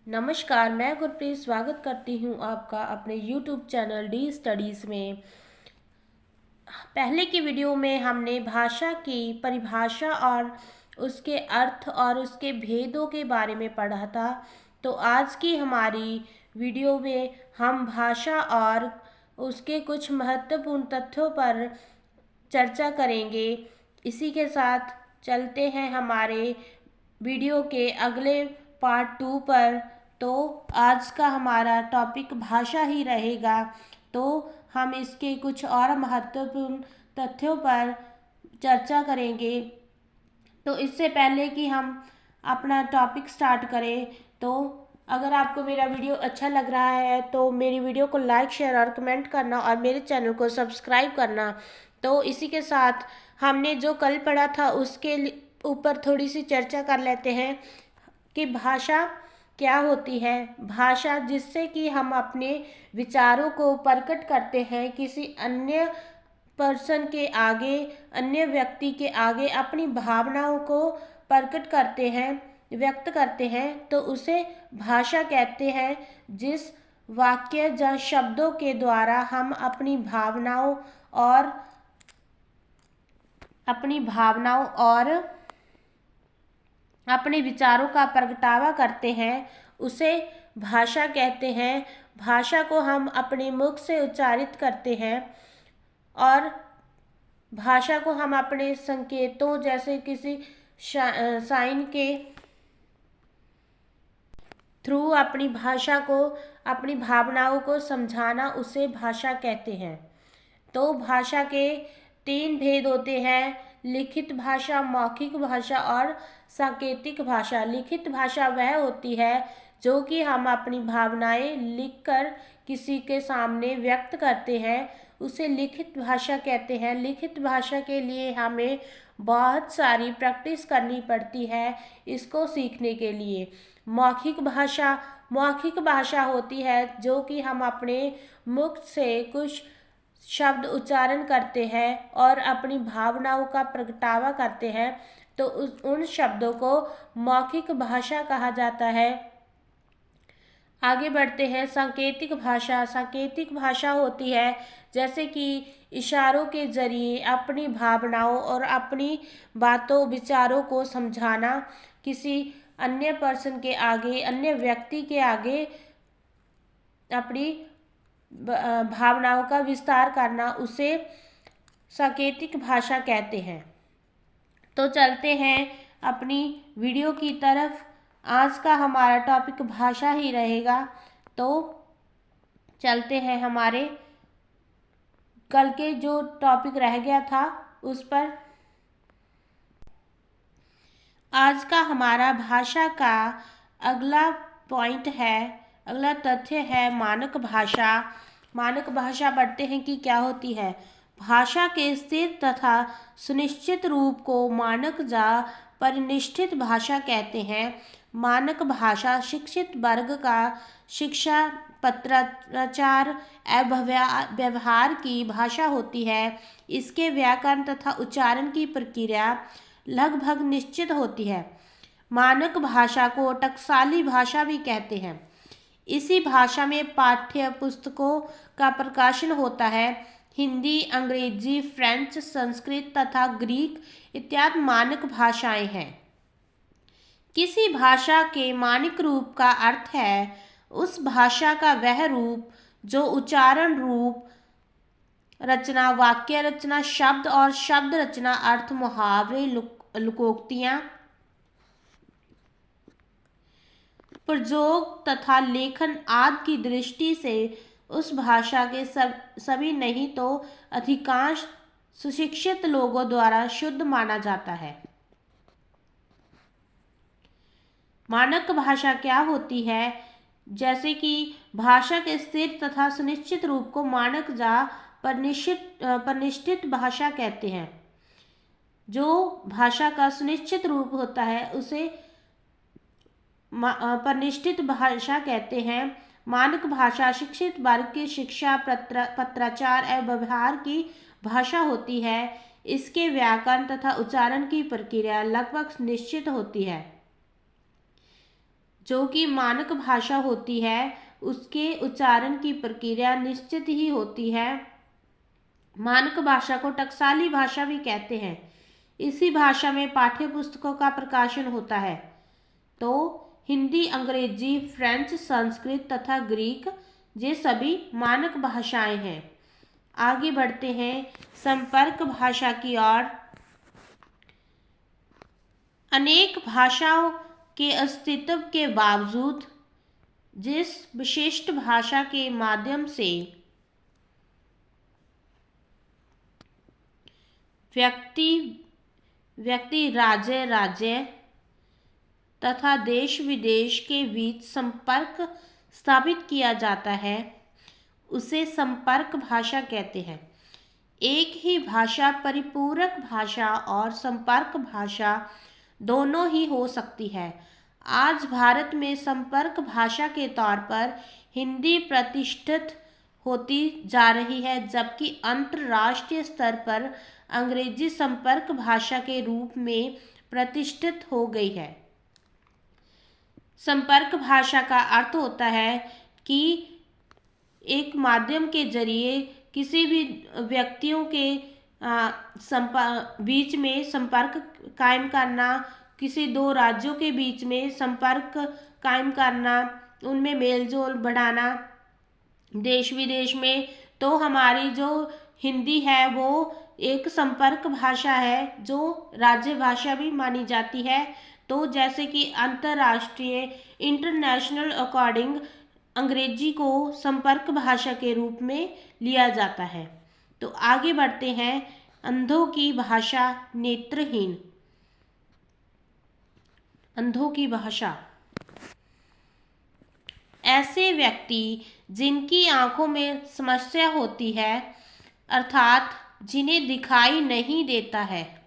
नमस्कार, मैं गुरप्रीत स्वागत करती हूँ आपका अपने YouTube चैनल डी स्टडीज़ में। पहले की वीडियो में हमने भाषा की परिभाषा और उसके अर्थ और उसके भेदों के बारे में पढ़ा था। तो आज की हमारी वीडियो में हम भाषा और उसके कुछ महत्वपूर्ण तथ्यों पर चर्चा करेंगे। इसी के साथ चलते हैं हमारे वीडियो के अगले पार्ट 2 पर। तो आज का हमारा टॉपिक भाषा ही रहेगा। तो हम इसके कुछ और महत्वपूर्ण तथ्यों पर चर्चा करेंगे। तो इससे पहले कि हम अपना टॉपिक स्टार्ट करें, तो अगर आपको मेरा वीडियो अच्छा लग रहा है तो मेरी वीडियो को लाइक, शेयर और कमेंट करना और मेरे चैनल को सब्सक्राइब करना। तो इसी के साथ हमने जो कल पढ़ा था उसके ऊपर थोड़ी सी चर्चा कर लेते हैं कि भाषा क्या होती है। भाषा जिससे कि हम अपने विचारों को प्रकट करते हैं, किसी अन्य पर्सन के आगे, अन्य व्यक्ति के आगे अपनी भावनाओं को प्रकट करते हैं, व्यक्त करते हैं, तो उसे भाषा कहते हैं। जिस वाक्य या शब्दों के द्वारा हम अपनी भावनाओं और अपने विचारों का प्रगटावा करते हैं, उसे भाषा कहते हैं। भाषा को हम अपने मुख से उच्चारित करते हैं और भाषा को हम अपने संकेतों जैसे किसी साइन के थ्रू अपनी भाषा को, अपनी भावनाओं को समझाना, उसे भाषा कहते हैं। तो भाषा के 3 भेद होते हैं: लिखित भाषा, मौखिक भाषा और सांकेतिक भाषा। लिखित भाषा वह होती है जो कि हम अपनी भावनाएं लिखकर किसी के सामने व्यक्त करते हैं, उसे लिखित भाषा कहते हैं। लिखित भाषा के लिए हमें बहुत सारी प्रैक्टिस करनी पड़ती है इसको सीखने के लिए। मौखिक भाषा होती है जो कि हम अपने मुख से कुछ शब्द उच्चारण करते हैं और अपनी भावनाओं का प्रगटावा करते हैं, तो उन शब्दों को मौखिक भाषा कहा जाता है। आगे बढ़ते हैं। सांकेतिक भाषा। सांकेतिक भाषा होती है जैसे कि इशारों के जरिए अपनी भावनाओं और अपनी बातों, विचारों को समझाना, किसी अन्य पर्सन के आगे, अन्य व्यक्ति के आगे अपनी भावनाओं का विस्तार करना, उसे सांकेतिक भाषा कहते हैं। तो चलते हैं अपनी वीडियो की तरफ। आज का हमारा टॉपिक भाषा ही रहेगा। तो चलते हैं हमारे कल के जो टॉपिक रह गया था उस पर। आज का हमारा भाषा का अगला पॉइंट है, अगला तथ्य है मानक भाषा। मानक भाषा पढ़ते हैं कि क्या होती है। भाषा के स्थिर तथा सुनिश्चित रूप को मानक या परिनिष्ठित भाषा कहते हैं। मानक भाषा शिक्षित वर्ग का शिक्षा, पत्राचार एवं व्यवहार की भाषा होती है। इसके व्याकरण तथा उच्चारण की प्रक्रिया लगभग निश्चित होती है। मानक भाषा को टकसाली भाषा भी कहते हैं। इसी भाषा में पाठ्य पुस्तकों का प्रकाशन होता है। हिंदी, अंग्रेजी, फ्रेंच, संस्कृत तथा ग्रीक इत्यादि मानक भाषाएं हैं। किसी भाषा के मानक रूप का अर्थ है उस भाषा का वह रूप जो उच्चारण, रूप रचना, वाक्य रचना, शब्द और शब्द रचना, अर्थ, मुहावरे, लोकोक्तियां, प्रयोग तथा लेखन आदि की दृष्टि से उस भाषा के सभी नहीं तो अधिकांश सुशिक्षित लोगों द्वारा शुद्ध माना जाता है। मानक भाषा क्या होती है? जैसे कि भाषा के स्थिर तथा सुनिश्चित रूप को मानक या परिनिष्ठित भाषा कहते हैं। जो भाषा का सुनिश्चित रूप होता है उसे परिनिष्ठित भाषा कहते हैं। मानक भाषा शिक्षित वर्ग की शिक्षा, पत्राचार एवं व्यवहार की भाषा होती है। इसके व्याकरण तथा उच्चारण की प्रक्रिया लगभग निश्चित होती है। जो कि मानक भाषा होती है उसके उच्चारण की प्रक्रिया निश्चित ही होती है। मानक भाषा को टकसाली भाषा भी कहते हैं। इसी भाषा में पाठ्य पुस्तकों का प्रकाशन होता है। तो हिंदी, अंग्रेजी, फ्रेंच, संस्कृत तथा ग्रीक ये सभी मानक भाषाएं हैं। आगे बढ़ते हैं संपर्क भाषा की ओर। अनेक भाषाओं के अस्तित्व के बावजूद जिस विशिष्ट भाषा के माध्यम से व्यक्ति राज्य तथा देश विदेश के बीच संपर्क स्थापित किया जाता है उसे संपर्क भाषा कहते हैं। एक ही भाषा परिपूरक भाषा और संपर्क भाषा दोनों ही हो सकती है। आज भारत में संपर्क भाषा के तौर पर हिंदी प्रतिष्ठित होती जा रही है, जबकि अंतर्राष्ट्रीय स्तर पर अंग्रेजी संपर्क भाषा के रूप में प्रतिष्ठित हो गई है। संपर्क भाषा का अर्थ होता है कि एक माध्यम के जरिए किसी भी व्यक्तियों के बीच में संपर्क कायम करना, किसी दो राज्यों के बीच में संपर्क कायम करना, उनमें मेलजोल बढ़ाना देश विदेश में। तो हमारी जो हिंदी है वो एक संपर्क भाषा है जो राज्य भाषा भी मानी जाती है। तो जैसे कि अंतर्राष्ट्रीय इंटरनेशनल अकॉर्डिंग अंग्रेजी को संपर्क भाषा के रूप में लिया जाता है। तो आगे बढ़ते हैं अंधों की भाषा, नेत्रहीन। अंधों की भाषा ऐसे व्यक्ति जिनकी आंखों में समस्या होती है, अर्थात जिन्हें दिखाई नहीं देता है,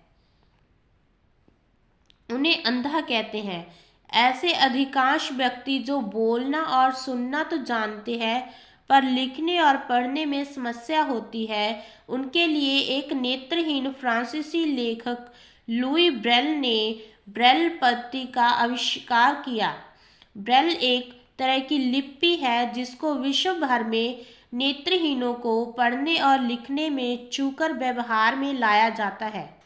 उन्हें अंधा कहते हैं। ऐसे अधिकांश व्यक्ति जो बोलना और सुनना तो जानते हैं पर लिखने और पढ़ने में समस्या होती है, उनके लिए एक नेत्रहीन फ्रांसीसी लेखक लुई ब्रेल ने ब्रेल पद्धति का आविष्कार किया। ब्रेल एक तरह की लिपि है जिसको विश्व भर में नेत्रहीनों को पढ़ने और लिखने में छूकर व्यवहार में लाया जाता है।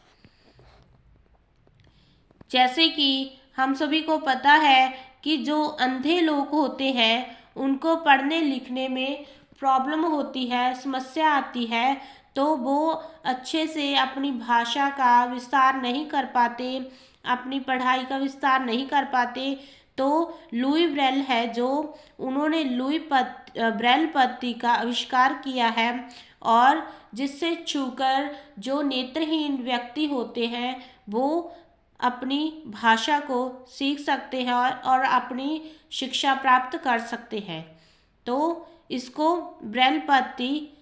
जैसे कि हम सभी को पता है कि जो अंधे लोग होते हैं उनको पढ़ने लिखने में प्रॉब्लम होती है, समस्या आती है, तो वो अच्छे से अपनी भाषा का विस्तार नहीं कर पाते, अपनी पढ़ाई का विस्तार नहीं कर पाते। तो लुई ब्रेल है जो उन्होंने ब्रेल पद्धति का आविष्कार किया है और जिससे छूकर जो नेत्रहीन व्यक्ति होते हैं वो अपनी भाषा को सीख सकते हैं और अपनी शिक्षा प्राप्त कर सकते हैं। तो इसको ब्रेल पद्धति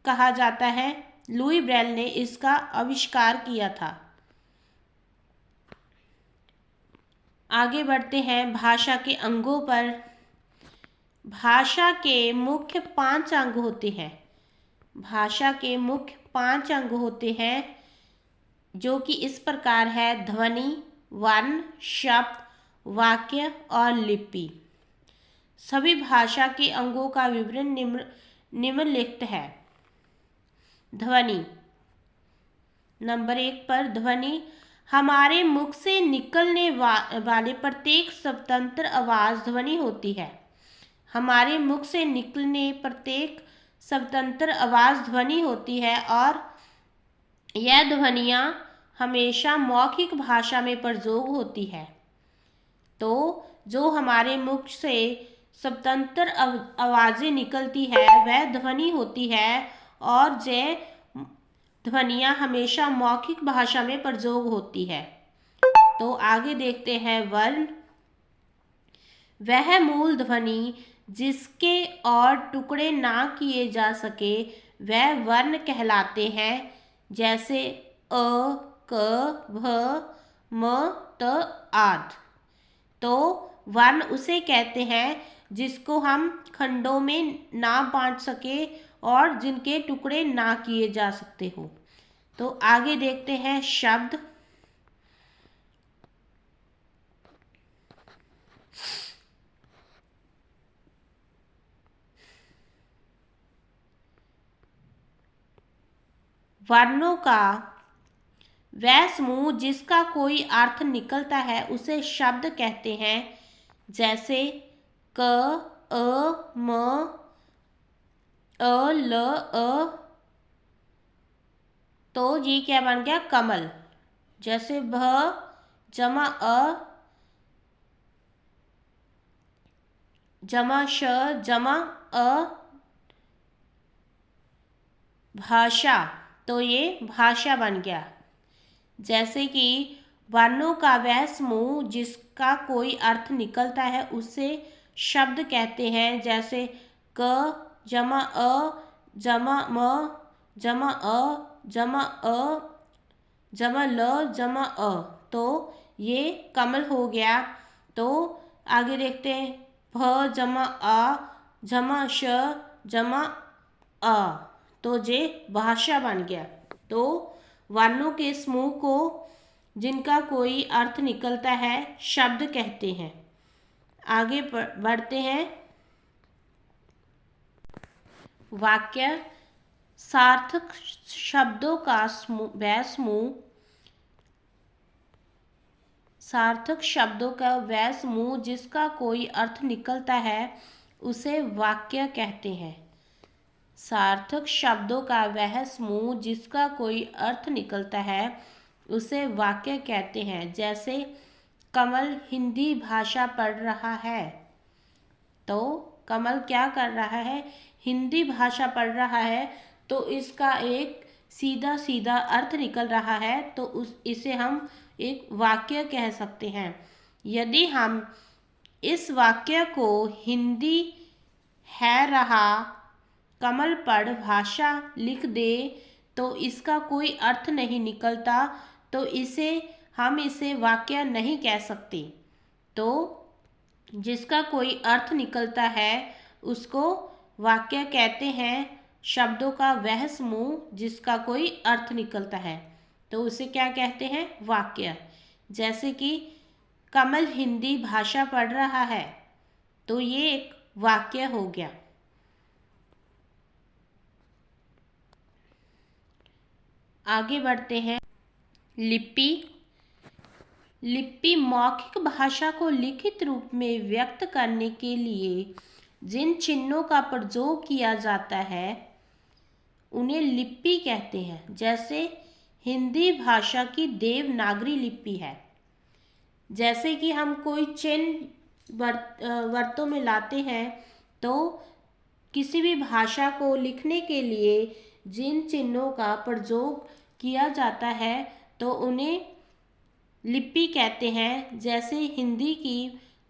कहा जाता है। लुई ब्रेल ने इसका आविष्कार किया था। आगे बढ़ते हैं भाषा के अंगों पर। भाषा के मुख्य 5 अंग होते हैं। भाषा के मुख्य 5 अंग होते हैं जो कि इस प्रकार है: ध्वनि, वर्ण, शब्द, वाक्य और लिपि। सभी भाषा के अंगों का विवरण निम्नलिखित है। ध्वनि। नंबर 1 पर ध्वनि हमारे मुख से निकलने वाले प्रत्येक स्वतंत्र आवाज ध्वनि होती है। हमारे मुख से निकलने प्रत्येक स्वतंत्र आवाज ध्वनि होती है और यह ध्वनियाँ हमेशा मौखिक भाषा में प्रयोग होती है। तो जो हमारे मुख से स्वतंत्र आवाज़ें निकलती है वह ध्वनि होती है और यह ध्वनियाँ हमेशा मौखिक भाषा में प्रयोग होती है। तो आगे देखते हैं वर्ण। वह मूल ध्वनि जिसके और टुकड़े ना किए जा सके वह वर्ण कहलाते हैं, जैसे अ, क, भ, म, त आदि। तो वर्ण उसे कहते हैं जिसको हम खंडों में ना बांट सके और जिनके टुकड़े ना किए जा सकते हो। तो आगे देखते हैं शब्द। वर्णों का वह समूह जिसका कोई अर्थ निकलता है उसे शब्द कहते हैं। जैसे क, अ, म, अ, ल, अ, तो ये क्या बन गया? कमल। जैसे भ जमा अ जमा श जमा अ भाषा, तो ये भाषा बन गया। जैसे कि वर्णों का वह समूह जिसका कोई अर्थ निकलता है उसे शब्द कहते हैं। जैसे क जमा अ जमा म जमा अ जमा अ जमा ल जमा अ, तो ये कमल हो गया। तो आगे देखते हैं, भ जमा आ जमा श जमा अ, तो ये भाषा बन गया। तो वर्णों के समूह को जिनका कोई अर्थ निकलता है शब्द कहते हैं। आगे बढ़ते हैं। वाक्य सार्थक शब्दों का वह समूह, सार्थक शब्दों का वह समूह जिसका कोई अर्थ निकलता है उसे वाक्य कहते हैं। सार्थक शब्दों का वह समूह जिसका कोई अर्थ निकलता है उसे वाक्य कहते हैं। जैसे कमल हिंदी भाषा पढ़ रहा है, तो कमल क्या कर रहा है? हिंदी भाषा पढ़ रहा है, तो इसका एक सीधा सीधा अर्थ निकल रहा है, तो इसे हम एक वाक्य कह सकते हैं। यदि हम इस वाक्य को हिंदी है रहा कमल पढ़ भाषा लिख दे तो इसका कोई अर्थ नहीं निकलता, तो हम इसे वाक्य नहीं कह सकते। तो जिसका कोई अर्थ निकलता है उसको वाक्य कहते हैं। शब्दों का वह समूह जिसका कोई अर्थ निकलता है तो उसे क्या कहते हैं? वाक्य। जैसे कि कमल हिंदी भाषा पढ़ रहा है, तो ये एक वाक्य हो गया। आगे बढ़ते हैं। लिपि। लिपि मौखिक भाषा को लिखित रूप में व्यक्त करने के लिए जिन चिन्हों का प्रयोग किया जाता है उन्हें लिपि कहते हैं। जैसे हिंदी भाषा की देवनागरी लिपि है। जैसे कि हम कोई चिन्ह वरतों में लाते हैं, तो किसी भी भाषा को लिखने के लिए जिन चिन्हों का प्रयोग किया जाता है तो उन्हें लिपि कहते हैं। जैसे हिंदी की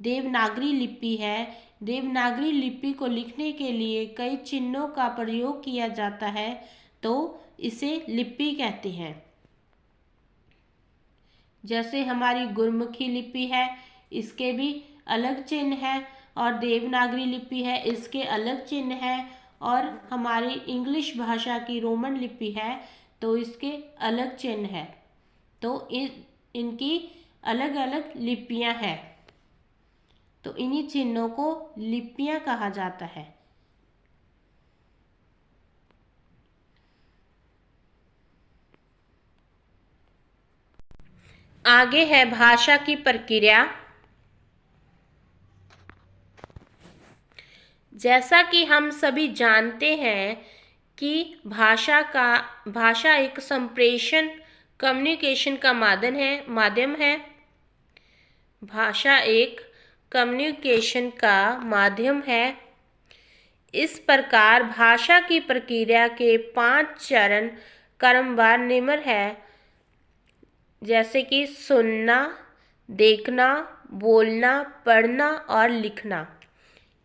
देवनागरी लिपि है, देवनागरी लिपि को लिखने के लिए कई चिन्हों का प्रयोग किया जाता है, तो इसे लिपि कहते हैं। जैसे हमारी गुरमुखी लिपि है, इसके भी अलग चिन्ह है, और देवनागरी लिपि है, इसके अलग चिन्ह है, और हमारी इंग्लिश भाषा की रोमन लिपि है तो इसके अलग चिन्ह है। तो इनकी अलग अलग लिपियां हैं, तो इन्हीं चिन्हों को लिपियां कहा जाता है। आगे है भाषा की प्रक्रिया। जैसा कि हम सभी जानते हैं कि भाषा एक संप्रेषण कम्युनिकेशन का माध्यम है। भाषा एक कम्युनिकेशन का माध्यम है। इस प्रकार भाषा की प्रक्रिया के 5 चरण क्रमवार निम्न है। जैसे कि सुनना, देखना, बोलना, पढ़ना और लिखना,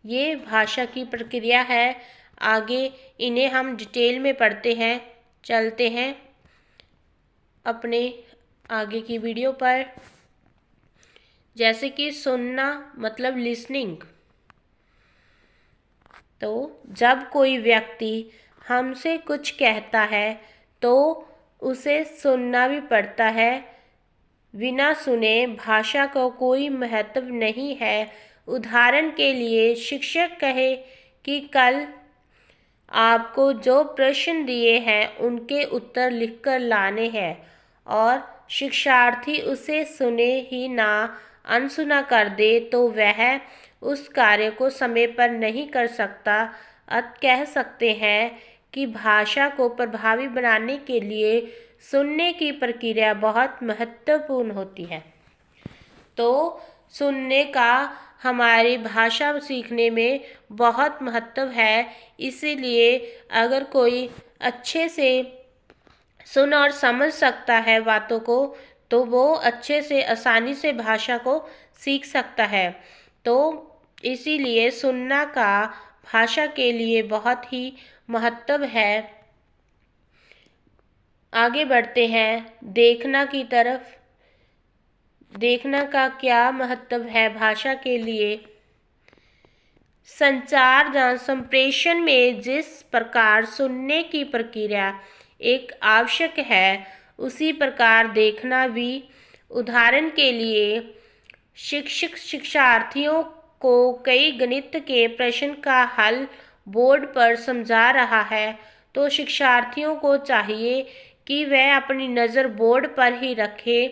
ये भाषा की प्रक्रिया है। आगे इन्हें हम डिटेल में पढ़ते हैं। चलते हैं अपने आगे की वीडियो पर। जैसे कि सुनना मतलब लिसनिंग, तो जब कोई व्यक्ति हमसे कुछ कहता है तो उसे सुनना भी पड़ता है। बिना सुने भाषा का कोई महत्व नहीं है। उदाहरण के लिए शिक्षक कहे कि कल आपको जो प्रश्न दिए हैं उनके उत्तर लिखकर लाने हैं और शिक्षार्थी उसे सुने ही ना अनसुना कर दे तो वह उस कार्य को समय पर नहीं कर सकता। अत कह सकते हैं कि भाषा को प्रभावी बनाने के लिए सुनने की प्रक्रिया बहुत महत्वपूर्ण होती है। तो सुनने का हमारी भाषा सीखने में बहुत महत्व है। इसीलिए अगर कोई अच्छे से सुन और समझ सकता है बातों को तो वो अच्छे से आसानी से भाषा को सीख सकता है। तो इसीलिए सुनना का भाषा के लिए बहुत ही महत्व है। आगे बढ़ते हैं देखना की तरफ। देखना का क्या महत्व है भाषा के लिए? संचार या संप्रेषण में जिस प्रकार सुनने की प्रक्रिया एक आवश्यक है उसी प्रकार देखना भी। उदाहरण के लिए शिक्षक शिक्षार्थियों को कई गणित के प्रश्न का हल बोर्ड पर समझा रहा है तो शिक्षार्थियों को चाहिए कि वह अपनी नज़र बोर्ड पर ही रखे,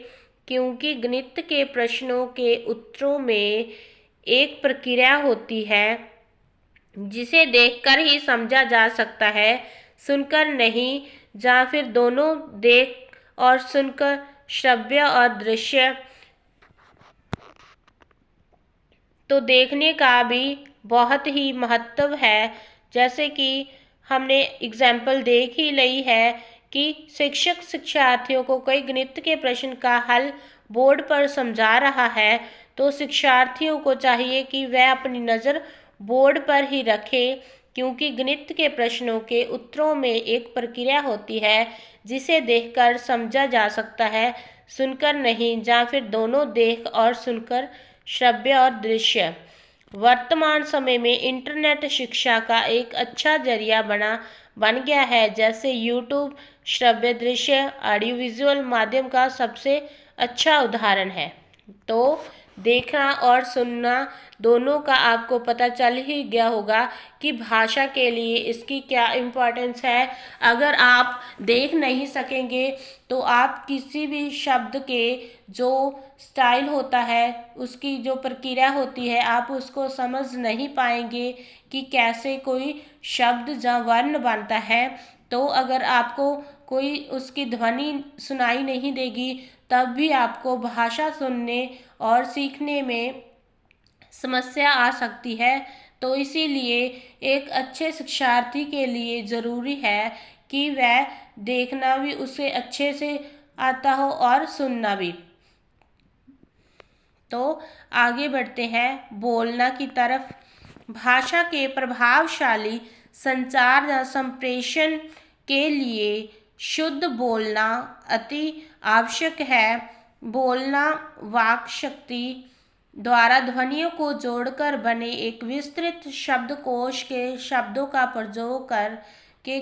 क्योंकि गणित के प्रश्नों के उत्तरों में एक प्रक्रिया होती है जिसे देखकर ही समझा जा सकता है, सुनकर नहीं। या फिर दोनों देख और सुनकर, श्रव्य और दृश्य। तो देखने का भी बहुत ही महत्व है। जैसे कि हमने एग्जाम्पल देख ही ली है कि शिक्षक शिक्षार्थियों को कई गणित के प्रश्न का हल बोर्ड पर समझा रहा है तो शिक्षार्थियों को चाहिए कि वह अपनी नज़र बोर्ड पर ही रखे, क्योंकि गणित के प्रश्नों के उत्तरों में एक प्रक्रिया होती है जिसे देखकर समझा जा सकता है, सुनकर नहीं। या फिर दोनों देख और सुनकर, श्रव्य और दृश्य। वर्तमान समय में इंटरनेट शिक्षा का एक अच्छा जरिया बन गया है। जैसे यूट्यूब श्रव्य दृश्य ऑडियो विजुअल माध्यम का सबसे अच्छा उदाहरण है। तो देखना और सुनना दोनों का आपको पता चल ही गया होगा कि भाषा के लिए इसकी क्या इम्पोर्टेंस है। अगर आप देख नहीं सकेंगे तो आप किसी भी शब्द के जो स्टाइल होता है, उसकी जो प्रक्रिया होती है, आप उसको समझ नहीं पाएंगे कि कैसे कोई शब्द या वर्ण बनता है। तो अगर आपको कोई उसकी ध्वनि सुनाई नहीं देगी तब भी आपको भाषा सुनने और सीखने में समस्या आ सकती है। तो इसीलिए एक अच्छे शिक्षार्थी के लिए ज़रूरी है कि वह देखना भी उसे अच्छे से आता हो और सुनना भी। तो आगे बढ़ते हैं बोलना की तरफ। भाषा के प्रभावशाली संचार या संप्रेषण के लिए शुद्ध बोलना अति आवश्यक है। बोलना वाक शक्ति द्वारा ध्वनियों को जोड़कर बने एक विस्तृत शब्दकोश के शब्दों का प्रयोग कर के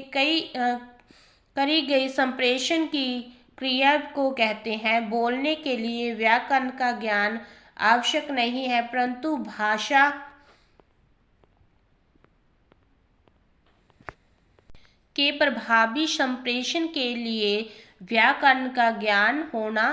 करी गई संप्रेषण की क्रिया को कहते हैं। बोलने के लिए व्याकरण का ज्ञान आवश्यक नहीं है, परंतु भाषा के प्रभावी संप्रेषण के लिए व्याकरण का ज्ञान होना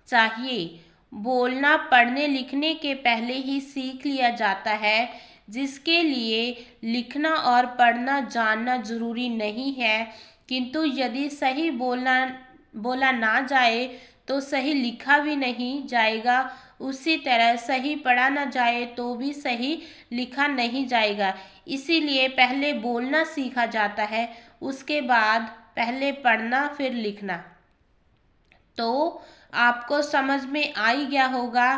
चाहिए। बोलना पढ़ने लिखने के पहले ही सीख लिया जाता है, जिसके लिए लिखना और पढ़ना जानना जरूरी नहीं है। किंतु यदि सही बोला ना जाए तो सही लिखा भी नहीं जाएगा। उसी तरह सही पढ़ा ना जाए तो भी सही लिखा नहीं जाएगा। इसीलिए पहले बोलना सीखा जाता है, उसके बाद पहले पढ़ना फिर लिखना। तो आपको समझ में आ ही गया होगा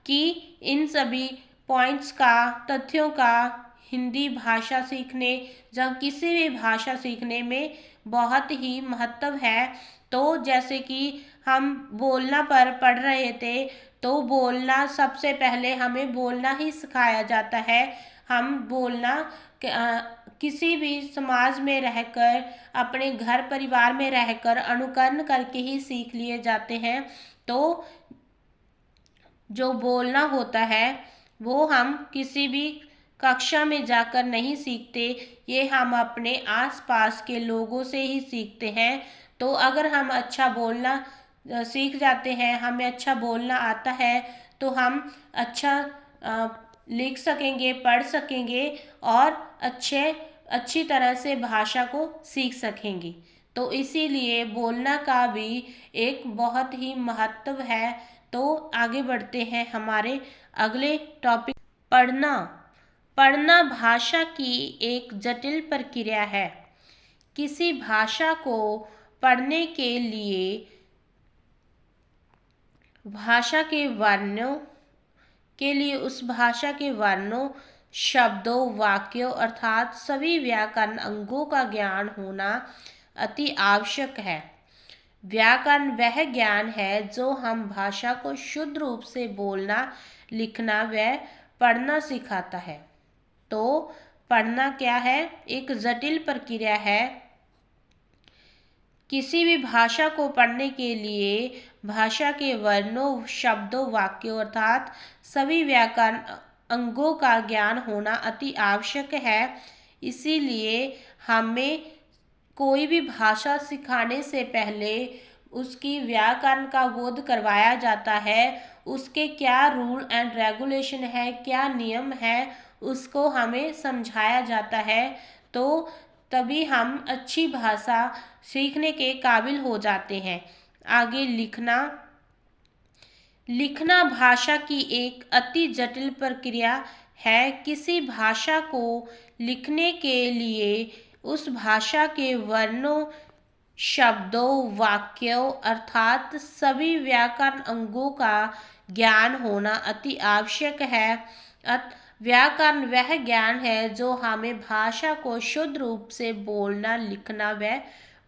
कि इन सभी पॉइंट्स का, तथ्यों का हिंदी भाषा सीखने या किसी भी भाषा सीखने में बहुत ही महत्व है। तो जैसे कि हम बोलना पर पढ़ रहे थे, तो बोलना सबसे पहले हमें बोलना ही सिखाया जाता है। हम बोलना किसी भी समाज में रहकर, अपने घर परिवार में रहकर अनुकरण करके ही सीख लिए जाते हैं। तो जो बोलना होता है वो हम किसी भी कक्षा में जाकर नहीं सीखते, ये हम अपने आसपास के लोगों से ही सीखते हैं। तो अगर हम अच्छा बोलना सीख जाते हैं, हमें अच्छा बोलना आता है, तो हम अच्छा लिख सकेंगे, पढ़ सकेंगे और अच्छी तरह से भाषा को सीख सकेंगे। तो इसीलिए बोलना का भी एक बहुत ही महत्व है। तो आगे बढ़ते हैं हमारे अगले टॉपिक। पढ़ना। पढ़ना भाषा की एक जटिल प्रक्रिया है। किसी भाषा को पढ़ने के लिए उस भाषा के वर्णों, शब्दों, वाक्यों अर्थात सभी व्याकरण अंगों का ज्ञान होना अति आवश्यक है। व्याकरण वह ज्ञान है जो हम भाषा को शुद्ध रूप से बोलना, लिखना व पढ़ना सिखाता है। तो पढ़ना क्या है? एक जटिल प्रक्रिया है। किसी भी भाषा को पढ़ने के लिए भाषा के वर्णों, शब्दों, वाक्यों अर्थात सभी व्याकरण अंगों का ज्ञान होना अति आवश्यक है। इसीलिए हमें कोई भी भाषा सिखाने से पहले उसकी व्याकरण का बोध करवाया जाता है। उसके क्या रूल एंड रेगुलेशन है, क्या नियम है, उसको हमें समझाया जाता है। तो तभी हम अच्छी भाषा सीखने के काबिल हो जाते हैं। आगे लिखना। लिखना भाषा की एक अति जटिल प्रक्रिया है। किसी भाषा को लिखने के लिए उस भाषा के वर्णों, शब्दों, वाक्यों अर्थात सभी व्याकरण अंगों का ज्ञान होना अति आवश्यक है। व्याकरण वह ज्ञान है जो हमें भाषा को शुद्ध रूप से बोलना, लिखना व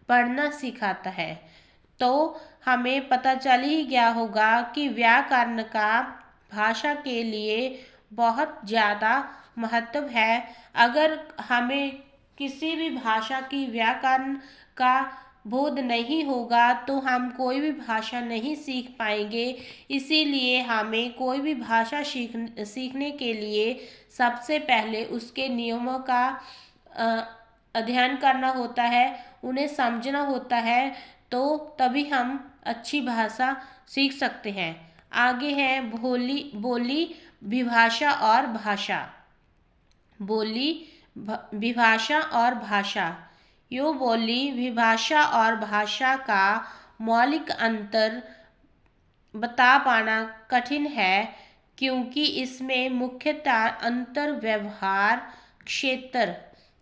पढ़ना सिखाता है। तो हमें पता चल ही गया होगा कि व्याकरण का भाषा के लिए बहुत ज़्यादा महत्व है। अगर हमें किसी भी भाषा की व्याकरण का बोध नहीं होगा तो हम कोई भी भाषा नहीं सीख पाएंगे। इसीलिए हमें कोई भी भाषा सीखने के लिए सबसे पहले उसके नियमों का अध्ययन करना होता है, उन्हें समझना होता है। तो तभी हम अच्छी भाषा सीख सकते हैं। आगे है बोली, विभाषा और भाषा। बोली, विभाषा और भाषा। यो बोली, विभाषा और भाषा का मौलिक अंतर बता पाना कठिन है, क्योंकि इसमें मुख्यतः अंतर व्यवहार क्षेत्र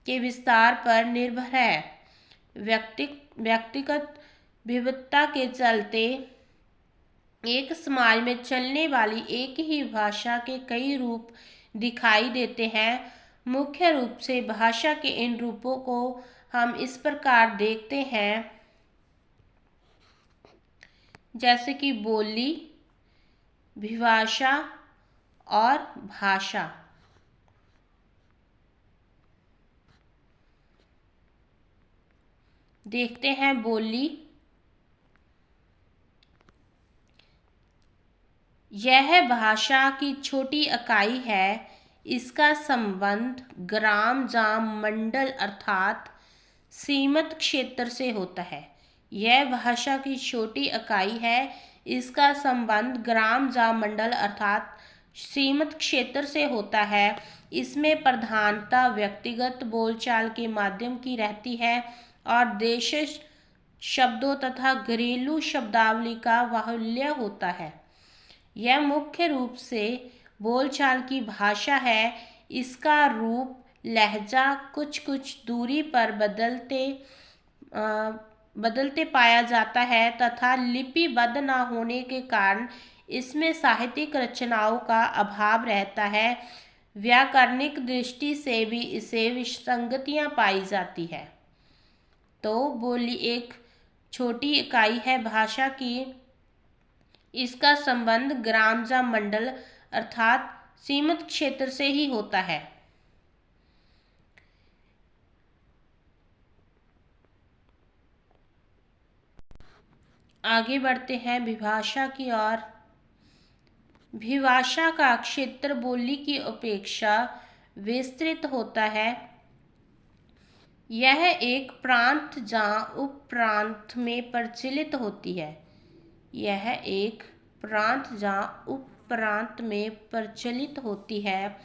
के विस्तार पर निर्भर है। व्यक्तिगत विविधता के चलते एक समाज में चलने वाली एक ही भाषा के कई रूप दिखाई देते हैं। मुख्य रूप से भाषा के इन रूपों को हम इस प्रकार देखते हैं, जैसे कि बोली, विभाषा और भाषा। देखते हैं बोली। यह भाषा की छोटी इकाई है। इसका संबंध ग्राम जाम मंडल अर्थात सीमित क्षेत्र से होता है। यह भाषा की छोटी इकाई है। इसका संबंध ग्राम जाम मंडल अर्थात सीमित क्षेत्र से होता है। इसमें प्रधानता व्यक्तिगत बोलचाल के माध्यम की रहती है और देश शब्दों तथा घरेलू शब्दावली का बाहुल्य होता है। यह मुख्य रूप से बोलचाल की भाषा है। इसका रूप, लहजा कुछ कुछ दूरी पर बदलते पाया जाता है तथा लिपिबद्ध न होने के कारण इसमें साहित्यिक रचनाओं का अभाव रहता है। व्याकरणिक दृष्टि से भी इसे विसंगतियां पाई जाती है। तो बोली एक छोटी इकाई है भाषा की। इसका संबंध ग्राम या मंडल अर्थात सीमित क्षेत्र से ही होता है। आगे बढ़ते हैं विभाषा की ओर। विभाषा का क्षेत्र बोली की अपेक्षा विस्तृत होता है। यह एक प्रांत या उपप्रांत में प्रचलित होती है। यह एक प्रांत या उपप्रांत में प्रचलित होती है।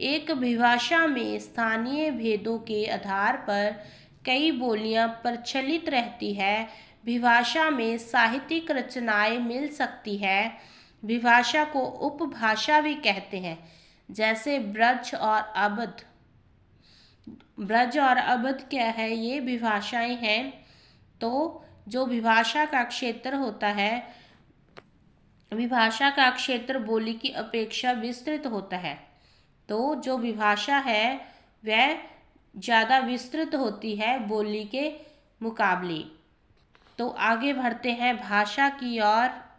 एक विभाषा में स्थानीय भेदों के आधार पर कई बोलियां प्रचलित रहती है। विभाषा में साहित्यिक रचनाएं मिल सकती है। विभाषा को उपभाषा भी कहते हैं, जैसे ब्रज और अवध। ब्रज और अवध क्या है? ये विभाषाएं हैं। तो जो विभाषा का क्षेत्र होता है, विभाषा का क्षेत्र बोली की अपेक्षा विस्तृत होता है। तो जो विभाषा है वह ज़्यादा विस्तृत होती है बोली के मुकाबले। तो आगे बढ़ते हैं भाषा की ओर।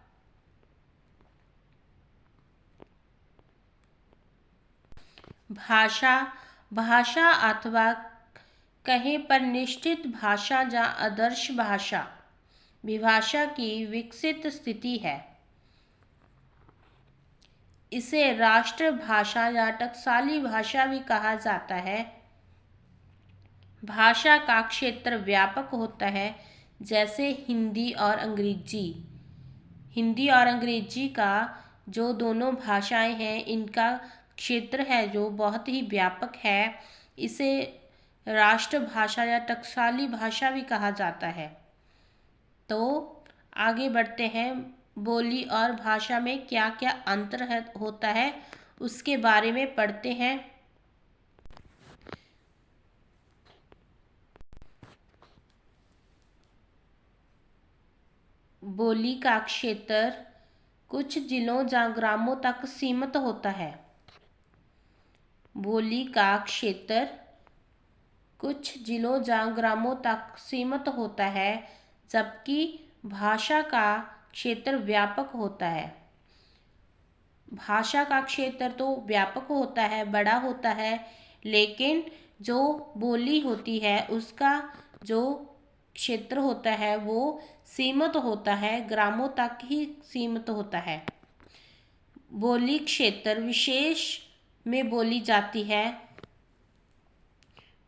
भाषा अथवा कहीं पर निश्चित भाषा या आदर्श भाषा विभाषा की विकसित स्थिति है। इसे राष्ट्रभाषा या टकसाली भाषा भी कहा जाता है। भाषा का क्षेत्र व्यापक होता है, जैसे हिंदी और अंग्रेजी। हिंदी और अंग्रेजी का जो दोनों भाषाएं हैं, इनका क्षेत्र है जो बहुत ही व्यापक है। इसे राष्ट्रभाषा या टकसाली भाषा भी कहा जाता है। तो आगे बढ़ते हैं, बोली और भाषा में क्या क्या अंतर होता है उसके बारे में पढ़ते हैं। बोली का क्षेत्र कुछ जिलों या ग्रामों तक सीमित होता है। बोली का क्षेत्र कुछ जिलों या ग्रामों तक सीमित होता है, जबकि भाषा का क्षेत्र व्यापक होता है। भाषा का क्षेत्र तो व्यापक होता है, बड़ा होता है, लेकिन जो बोली होती है उसका जो क्षेत्र होता है वो सीमित होता है, ग्रामों तक ही सीमित होता है। बोली क्षेत्र विशेष में बोली जाती है।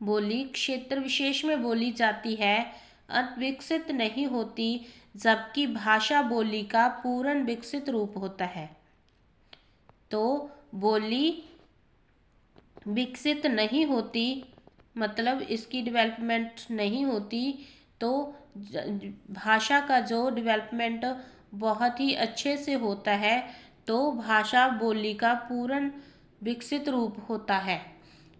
बोली क्षेत्र विशेष में बोली जाती है, अविकसित नहीं होती, जबकि भाषा बोली का पूर्ण विकसित रूप होता है। तो बोली विकसित नहीं होती, मतलब इसकी डेवलपमेंट नहीं होती। तो भाषा का जो डेवलपमेंट बहुत ही अच्छे से होता है, तो भाषा बोली का पूर्ण विकसित रूप होता है।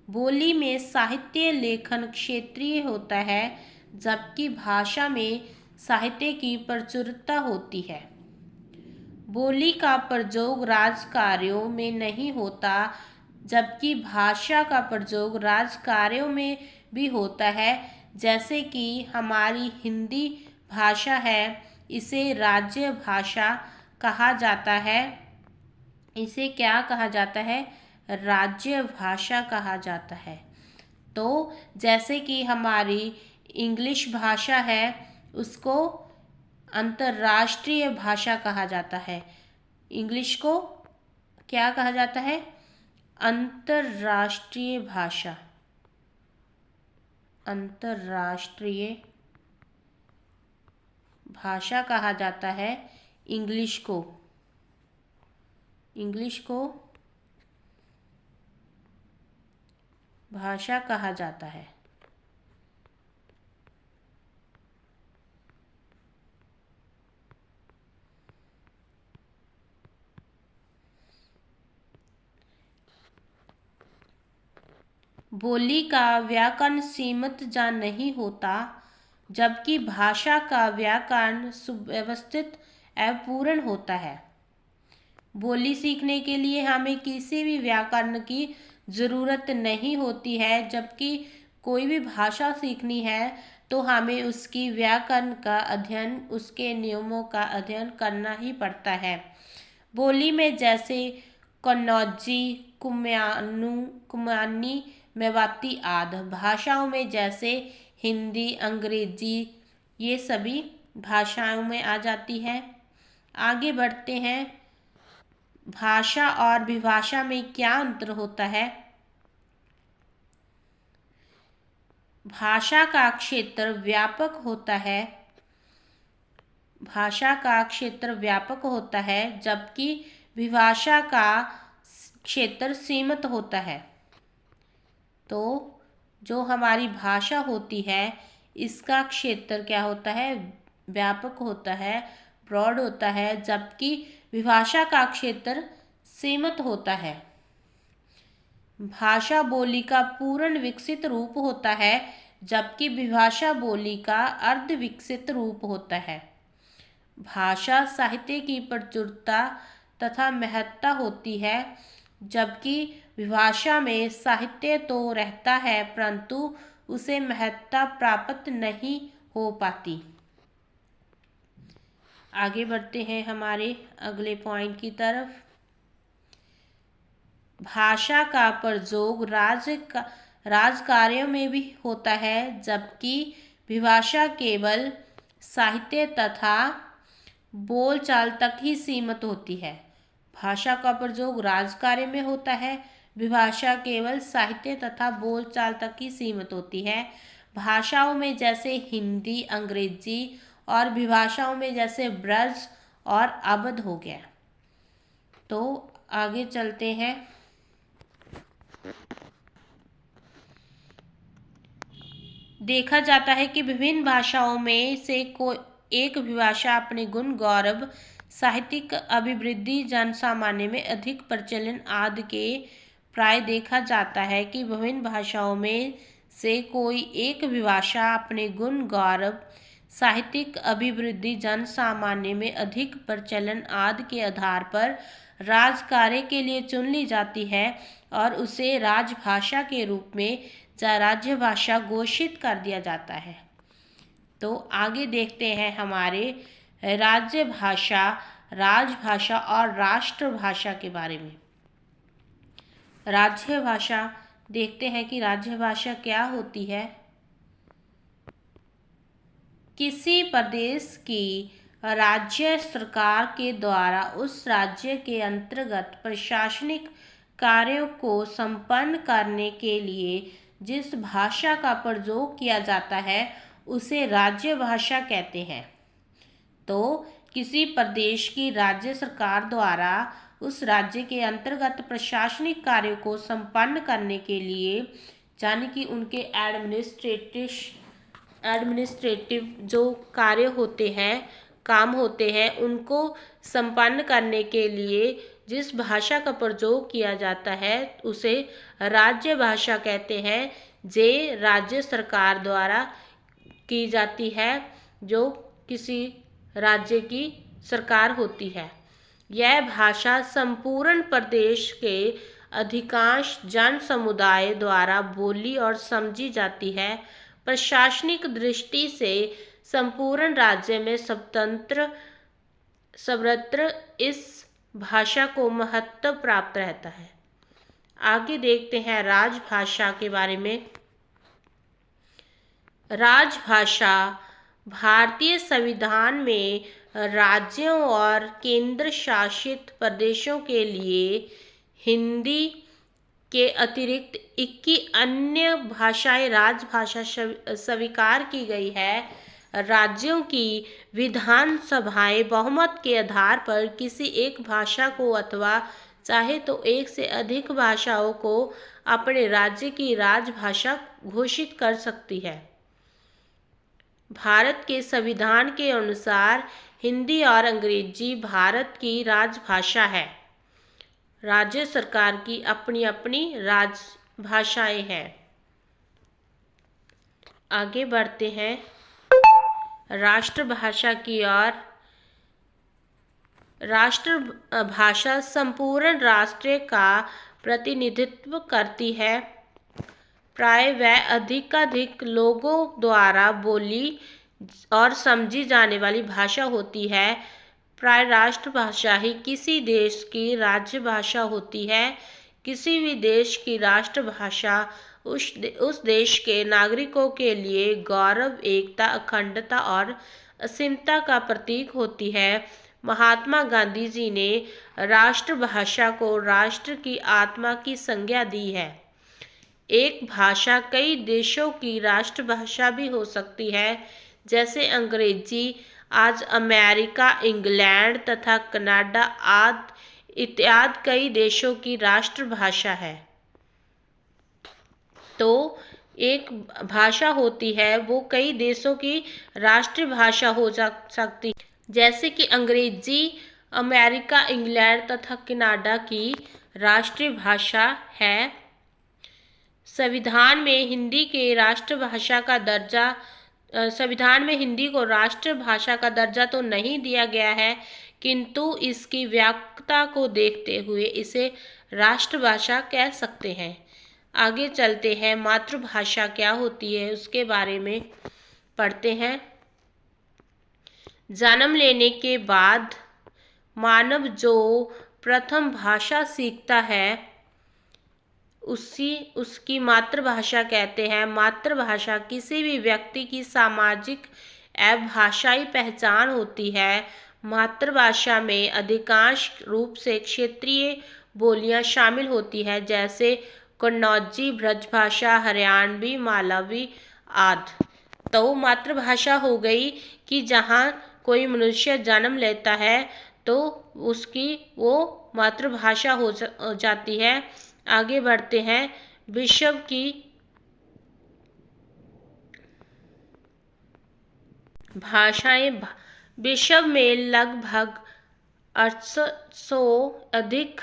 बोली में साहित्य लेखन क्षेत्रीय होता है, जबकि भाषा में साहित्य की प्रचुरता होती है। बोली का प्रयोग राजकार्यों में नहीं होता, जबकि भाषा का प्रयोग राजकार्यों में भी होता है। जैसे कि हमारी हिंदी भाषा है, इसे राज्य भाषा कहा जाता है। इसे क्या कहा जाता है? राज्य भाषा कहा जाता है। तो जैसे कि हमारी इंग्लिश भाषा है, उसको अंतर्राष्ट्रीय भाषा कहा जाता है। इंग्लिश को क्या कहा जाता है? अंतर्राष्ट्रीय भाषा। अंतर्राष्ट्रीय भाषा कहा जाता है इंग्लिश को। इंग्लिश को भाषा कहा जाता है। बोली का व्याकरण सीमित या नहीं होता, जबकि भाषा का व्याकरण सुव्यवस्थित एवं पूर्ण होता है। बोली सीखने के लिए हमें किसी भी व्याकरण की ज़रूरत नहीं होती है, जबकि कोई भी भाषा सीखनी है तो हमें उसकी व्याकरण का अध्ययन, उसके नियमों का अध्ययन करना ही पड़ता है। बोली में जैसे कन्नौजी, कुमानी, मेवाती आदि। भाषाओं में जैसे हिंदी, अंग्रेजी, ये सभी भाषाओं में आ जाती है। आगे बढ़ते हैं, भाषा और विभाषा में क्या अंतर होता है। भाषा का क्षेत्र व्यापक होता है। भाषा का क्षेत्र व्यापक होता है जबकि विभाषा का क्षेत्र सीमित होता है। तो जो हमारी भाषा होती है इसका क्षेत्र क्या होता है, व्यापक होता है, ब्रॉड होता है, जबकि विभाषा का क्षेत्र सीमित होता है। भाषा बोली का पूर्ण विकसित रूप होता है जबकि विभाषा बोली का अर्ध विकसित रूप होता है। भाषा साहित्य की प्रचुरता तथा महत्ता होती है जबकि विभाषा में साहित्य तो रहता है परंतु उसे महत्ता प्राप्त नहीं हो पाती। आगे बढ़ते हैं हमारे अगले पॉइंट की तरफ। भाषा का प्रयोग राजकार्यों में भी होता है जबकि विभाषा केवल साहित्य तथा बोलचाल तक ही सीमित होती है। भाषा का प्रयोग राजकार्य में होता है, विभाषा केवल साहित्य तथा बोलचाल तक ही सीमित होती है। भाषाओं में जैसे हिंदी, अंग्रेजी और विभाषाओं में जैसे ब्रज और अवध हो गया। तो आगे चलते हैं। देखा जाता है कि विभिन्न भाषाओं में से कोई एक विभाषा अपने गुण, गौरव, साहित्यिक अभिवृद्धि, जन सामान्य में अधिक प्रचलन आदि के प्राय देखा जाता है कि विभिन्न भाषाओं में से कोई एक विभाषा अपने गुण, गौरव, साहित्यिक अभिवृद्धि, जन सामान्य में अधिक प्रचलन आदि के आधार पर राजकार्य के लिए चुन ली जाती है और उसे राजभाषा के रूप में या राज्य भाषा घोषित कर दिया जाता है। तो आगे देखते हैं हमारे राज्य भाषा, राजभाषा और राष्ट्रभाषा के बारे में। राज्य भाषा देखते हैं कि राज्य भाषा क्या होती है। किसी प्रदेश की राज्य सरकार के द्वारा उस राज्य के अंतर्गत प्रशासनिक कार्यों को संपन्न करने के लिए जिस भाषा का प्रयोग किया जाता है उसे राज्य भाषा कहते हैं। तो किसी प्रदेश की राज्य सरकार द्वारा उस राज्य के अंतर्गत प्रशासनिक कार्यों को संपन्न करने के लिए, यानी कि उनके एडमिनिस्ट्रेटिव जो कार्य होते हैं, काम होते हैं, उनको संपन्न करने के लिए जिस भाषा का प्रयोग किया जाता है उसे राज्य भाषा कहते हैं। जे राज्य सरकार द्वारा की जाती है, जो किसी राज्य की सरकार होती है। यह भाषा संपूर्ण प्रदेश के अधिकांश जन समुदाय द्वारा बोली और समझी जाती है। प्रशासनिक दृष्टि से संपूर्ण राज्य में सर्वत्र इस भाषा को महत्व प्राप्त रहता है। आगे देखते हैं राजभाषा के बारे में। राजभाषा भारतीय संविधान में राज्यों और केंद्र शासित प्रदेशों के लिए हिंदी के अतिरिक्त 21 अन्य भाषाएं राजभाषा स्वीकार की गई है। राज्यों की विधानसभाएं बहुमत के आधार पर किसी एक भाषा को अथवा चाहे तो एक से अधिक भाषाओं को अपने राज्य की राजभाषा घोषित कर सकती है। भारत के संविधान के अनुसार हिंदी और अंग्रेजी भारत की राजभाषा है। राज्य सरकार की अपनी अपनी राजभाषाएं हैं। आगे बढ़ते हैं राष्ट्रभाषा की ओर। राष्ट्रभाषा संपूर्ण राष्ट्र का प्रतिनिधित्व करती है। प्राय वह अधिकाधिक लोगों द्वारा बोली और समझी जाने वाली भाषा होती है। प्राय राष्ट्रभाषा ही किसी देश की राज्य भाषा होती है। किसी भी देश की राष्ट्रभाषा उस देश के नागरिकों के लिए गौरव, एकता, अखंडता और असीमता का प्रतीक होती है। महात्मा गांधी जी ने राष्ट्रभाषा को राष्ट्र की आत्मा की संज्ञा दी है। एक भाषा कई देशों की राष्ट्रभाषा भी हो सकती है, जैसे अंग्रेजी आज अमेरिका, इंग्लैंड तथा कनाडा आदि इत्यादि कई देशों की राष्ट्रभाषा है। तो एक भाषा होती है वो कई देशों की राष्ट्रीय भाषा हो सकती है, जैसे कि अंग्रेजी अमेरिका, इंग्लैंड तथा कनाडा की राष्ट्रीय भाषा है। संविधान में हिंदी के राष्ट्रभाषा का दर्जा संविधान में हिंदी को राष्ट्रभाषा का दर्जा तो नहीं दिया गया है, किंतु इसकी व्यापकता को देखते हुए इसे राष्ट्रभाषा कह सकते हैं। आगे चलते हैं, मातृभाषा क्या होती है उसके बारे में पढ़ते हैं। जन्म लेने के बाद मानव जो प्रथम भाषा सीखता है उसकी मातृभाषा कहते हैं। मातृभाषा किसी भी व्यक्ति की सामाजिक एवं भाषाई पहचान होती है। मातृभाषा में अधिकांश रूप से क्षेत्रीय बोलियां शामिल होती है, जैसे कन्नौजी, ब्रजभाषा, हरियाणवी, मालवी आदि। तो मातृभाषा हो गई कि जहाँ कोई मनुष्य जन्म लेता है तो उसकी वो मातृभाषा हो जाती है। आगे बढ़ते हैं, विश्व की भाषाएं। विश्व में लगभग 800 अधिक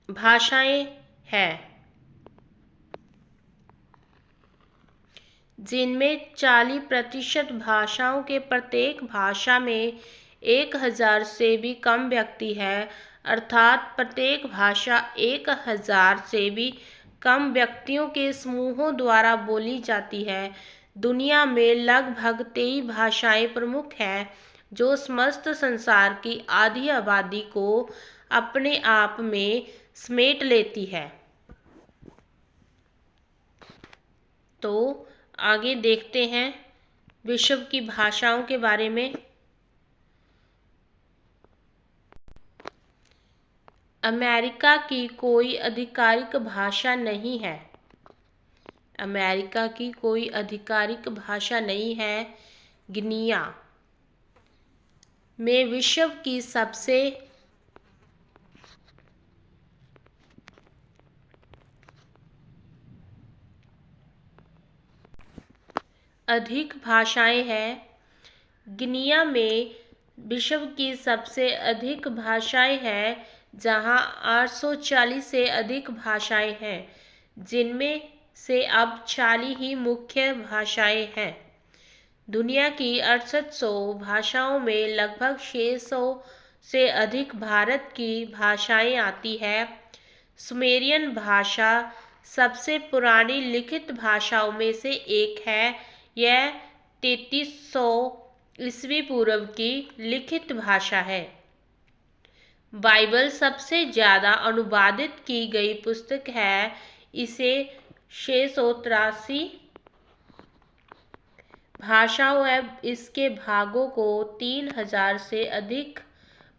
भाषाएं हैं, जिनमें 40% भाषाओं के प्रत्येक भाषा में 1000 से भी कम व्यक्ति है, अर्थात प्रत्येक भाषा 1000 से भी कम व्यक्तियों के समूहों द्वारा बोली जाती है। दुनिया में लगभग 23 भाषाएं प्रमुख हैं, जो समस्त संसार की आधी आबादी को अपने आप में समेट लेती है। तो आगे देखते हैं विश्व की भाषाओं के बारे में। अमेरिका की कोई आधिकारिक भाषा नहीं है। अमेरिका की कोई आधिकारिक भाषा नहीं है। गिनिया में विश्व की सबसे अधिक भाषाएं हैं। गिनिया में विश्व की सबसे अधिक भाषाएं हैं, जहां 840 से अधिक भाषाएं हैं, जिनमें से अब 40 ही मुख्य भाषाएं हैं। दुनिया की 6800 भाषाओं में लगभग 600 से अधिक भारत की भाषाएं आती है। सुमेरियन भाषा सबसे पुरानी लिखित भाषाओं में से एक है। यह 3300 ईस्वी पूर्व की लिखित भाषा है। बाइबल सबसे ज़्यादा अनुवादित की गई पुस्तक है। इसे 683 भाषाओं एवं इसके भागों को 3000 से अधिक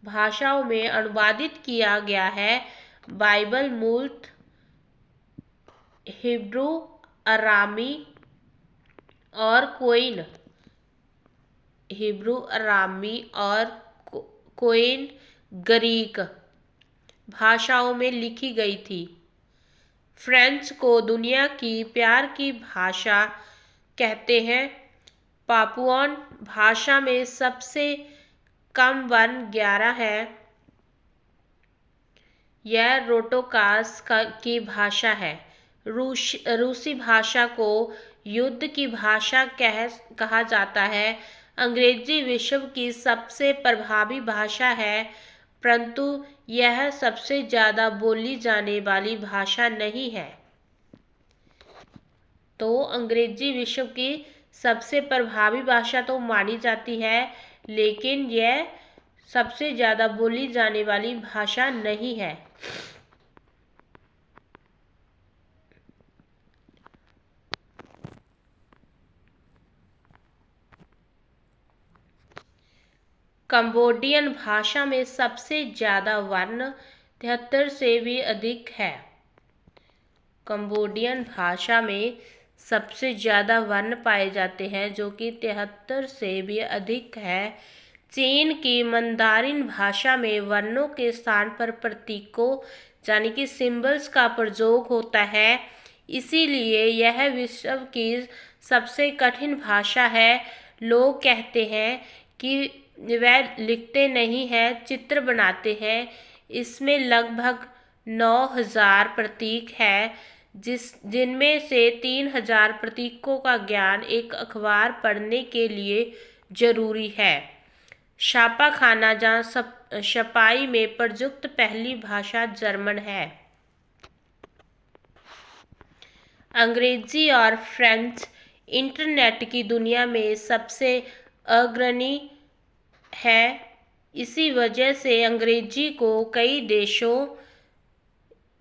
भाषाओं में अनुवादित किया गया है। बाइबल मूलतः हिब्रू, अरामी और कोइन ग्रीक भाषाओं में लिखी गई थी। फ्रेंच को दुनिया की प्यार की भाषा कहते हैं। पापुआन भाषा में सबसे कम वर्ण 11 है। यह रोटोकास की भाषा है। रूसी भाषा को युद्ध की भाषा कहा जाता है। अंग्रेजी विश्व की सबसे प्रभावी भाषा है, परंतु यह सबसे ज़्यादा बोली जाने वाली भाषा नहीं है। तो अंग्रेजी विश्व की सबसे प्रभावी भाषा तो मानी जाती है, लेकिन यह सबसे ज़्यादा बोली जाने वाली भाषा नहीं है। कंबोडियन भाषा में सबसे ज़्यादा वर्ण 73 से भी अधिक है। कंबोडियन भाषा में सबसे ज़्यादा वर्ण पाए जाते हैं, जो कि 73 से भी अधिक है। चीन की मंदारिन भाषा में वर्णों के स्थान पर प्रतीकों यानी कि सिंबल्स का प्रयोग होता है, इसीलिए यह विश्व की सबसे कठिन भाषा है। लोग कहते हैं कि वह लिखते नहीं हैं, चित्र बनाते हैं। इसमें लगभग 9000 प्रतीक हैं, जिनमें से 3000 प्रतीकों का ज्ञान एक अखबार पढ़ने के लिए जरूरी है। छापाखाना जहाँ छपाई में प्रयुक्त पहली भाषा जर्मन है। अंग्रेजी और फ्रेंच इंटरनेट की दुनिया में सबसे अग्रणी है। इसी वजह से अंग्रेजी को कई देशों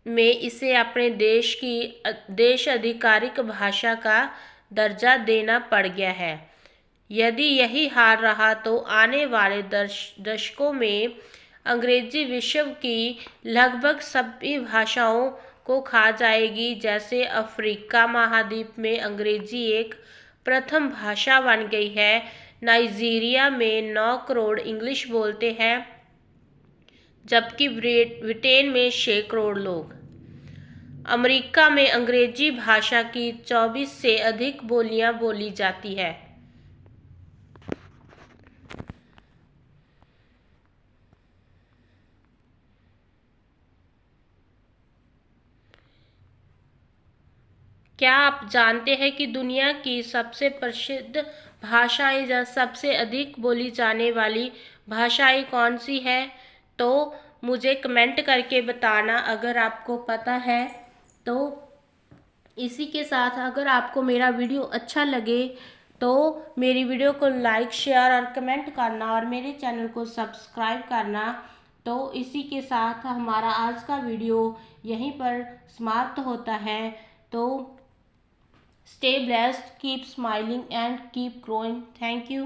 में इसे अपने देश आधिकारिक भाषा का दर्जा देना पड़ गया है। यदि यही हाल रहा तो आने वाले दशकों में अंग्रेजी विश्व की लगभग सभी भाषाओं को खा जाएगी। जैसे अफ्रीका महाद्वीप में अंग्रेजी एक प्रथम भाषा बन गई है। नाइजीरिया में 9 करोड़ इंग्लिश बोलते हैं, जबकि ब्रिटेन में 6 करोड़ लोग। अमेरिका में अंग्रेजी भाषा की 24 से अधिक बोलियां बोली जाती है। क्या आप जानते हैं कि दुनिया की सबसे प्रसिद्ध भाषाएं या सबसे अधिक बोली जाने वाली भाषाएं कौन सी है? तो मुझे कमेंट करके बताना अगर आपको पता है। तो इसी के साथ अगर आपको मेरा वीडियो अच्छा लगे तो मेरी वीडियो को लाइक, शेयर और कमेंट करना और मेरे चैनल को सब्सक्राइब करना। तो इसी के साथ हमारा आज का वीडियो यहीं पर समाप्त होता है। तो stay blessed, keep smiling and keep growing. Thank you.